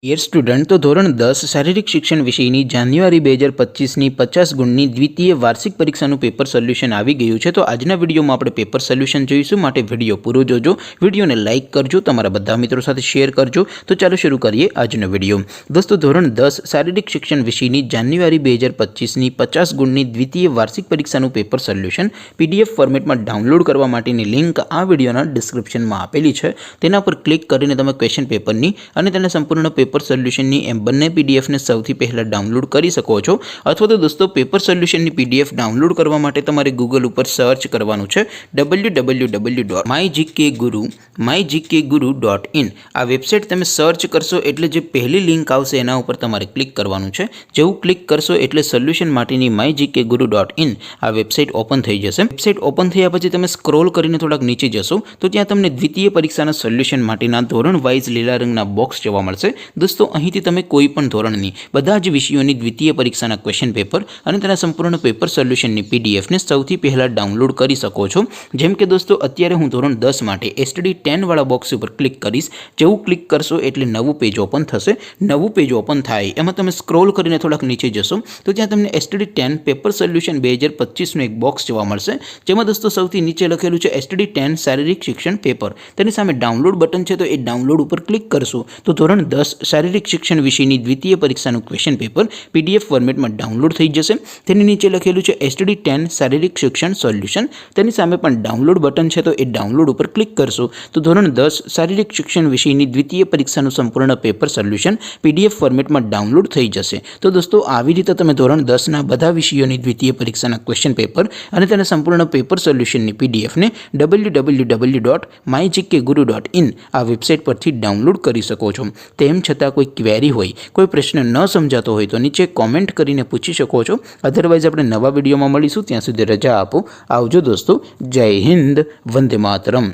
Dear student, તો ધોરણ 10 શારીરિક શિક્ષણ વિષયની જાન્યુઆરી 2025ની 50 ગુણની દ્વિતીય વાર્ષિક પરીક્ષાનું પેપર સોલ્યુશન આવી ગયું છે। તો આજના વિડીયોમાં આપણે પેપર સોલ્યુશન જોઈશું, માટે વિડીયો પૂરો જોજો। વિડીયોને લાઇક કરજો, તમારા બધા મિત્રો સાથે શેર કરજો। તો ચાલો શરૂ કરીએ આજનો વિડીયો। દોસ્તો, ધોરણ 10 શારીરિક શિક્ષણ વિષયની જાન્યુઆરી 2025ની 50 ગુણની દ્વિતીય વાર્ષિક પરીક્ષાનું પેપર સોલ્યુશન પીડીએફ ફોર્મેટમાં ડાઉનલોડ કરવા માટેની લિંક આ વિડીયોના ડિસ્ક્રિપ્શનમાં આપેલી છે। તેના પર ક્લિક કરીને તમે ક્વેશ્ચન પેપરની અને તેના સંપૂર્ણ પેપર સોલ્યુશનની એમ બંને પીડીએફને સૌથી પહેલાં ડાઉનલોડ કરી શકો છો। અથવા તો દોસ્તો, પેપર સોલ્યુશનની પીડીએફ ડાઉનલોડ કરવા માટે તમારે ગૂગલ ઉપર સર્ચ કરવાનું છે www.mygkguru.in। આ વેબસાઇટ તમે સર્ચ કરશો એટલે જે પહેલી લિંક આવશે એના ઉપર તમારે ક્લિક કરવાનું છે। જેવું ક્લિક કરશો એટલે સોલ્યુશન માટેની mygkguru.in આ વેબસાઇટ ઓપન થઈ જશે। વેબસાઇટ ઓપન થયા પછી તમે સ્ક્રોલ કરીને થોડાક નીચે જશો તો ત્યાં તમને દ્વિતીય પરીક્ષાના સોલ્યુશન માટેના ધોરણ વાઇઝ લીલા રંગના બોક્સ જોવા મળશે। દોસ્તો, અહીંથી તમે કોઈ પણ ધોરણની બધા જ વિષયોની દ્વિતીય પરીક્ષાના ક્વેશ્ચન પેપર અને તેના સંપૂર્ણ પેપર સોલ્યુશનની પીડીએફને સૌથી પહેલાં ડાઉનલોડ કરી શકો છો। જેમ કે દોસ્તો, અત્યારે હું ધોરણ 10 માટે એસટીડી 10 વાળા બોક્સ ઉપર ક્લિક કરીશ। જેવું ક્લિક કરશો એટલે નવું પેજ ઓપન થશે। નવું પેજ ઓપન થાય એમાં તમે સ્ક્રોલ કરીને થોડાક નીચે જશો તો ત્યાં તમને એસટીડી 10 પેપર સોલ્યુશન 2025નું એક બોક્સ જોવા મળશે। જેમાં દોસ્તો સૌથી નીચે લખેલું છે એસટીડી 10 શારીરિક શિક્ષણ પેપર। તેની સામે ડાઉનલોડ બટન છે, તો એ ડાઉનલોડ ઉપર ક્લિક કરશો તો ધોરણ 10 શારીરિક શિક્ષણ વિષયની દ્વિતીય પરીક્ષાનું ક્વેશ્ચન પેપર પીડીએફ ફોર્મેટમાં ડાઉનલોડ થઈ જશે। તેની નીચે લખેલું છે એસટીડી 10 શારીરિક શિક્ષણ સોલ્યુશન। તેની સામે પણ ડાઉનલોડ બટન છે, તો એ ડાઉનલોડ ઉપર ક્લિક કરશો તો ધોરણ 10 શારીરિક શિક્ષણ વિષયની દ્વિતીય પરીક્ષાનું સંપૂર્ણ પેપર સોલ્યુશન પીડીએફ ફોર્મેટમાં ડાઉનલોડ થઈ જશે। તો દોસ્તો, આવી રીતે તમે ધોરણ 10ના બધા વિષયોની દ્વિતીય પરીક્ષાના ક્વેશ્ચન પેપર અને તેના સંપૂર્ણ પેપર સોલ્યુશનની પીડીએફને www.mygkguru.in આ વેબસાઇટ પરથી ડાઉનલોડ કરી શકો છો। તેમ છતાં કોઈ ક્વેરી હોય, કોઈ પ્રશ્ન ન સમજાતો હોય તો નીચે કોમેન્ટ કરીને પૂછી શકો છો। અધરવાઇઝ આપણે નવા વિડીયોમાં મળીશું, ત્યાં સુધી રજા આપો। આવજો દોસ્તો, જય હિન્દ, વંદે માતરમ।